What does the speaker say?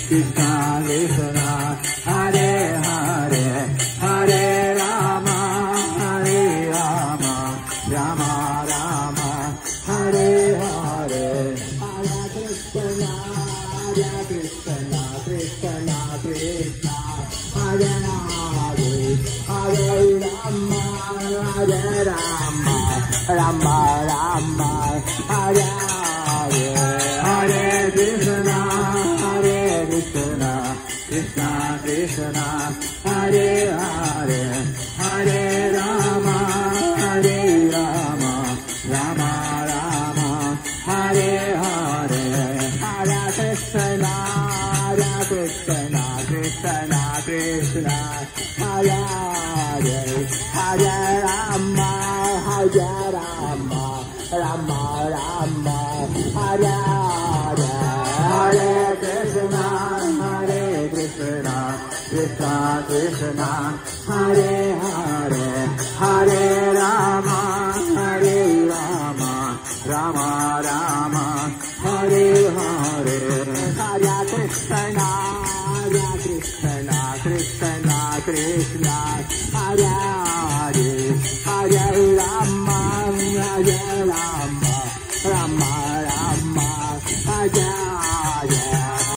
Krishna Krishna Hare Hare Hare Rama Hare Rama Rama Rama Hare Hare Hare Krishna Krishna Krishna Krishna Hare Hare Hare Rama Hare Rama Rama Rama Hare Hare Hare Krishna Krishna Krishna Hare Hare Hare Rama Hare Rama Rama Rama Hare Hare Hare Krishna Krishna Krishna Krishna Hare Hare Hare Rama Hare Rama Rama Rama Hare Hare Hare Krishna Krishna Krishna Hare Hare Hare Rama Hare Rama Rama Rama Hare Hare Hare Krishna Krishna Krishna Krishna Hare Hare Hare Rama Hare Rama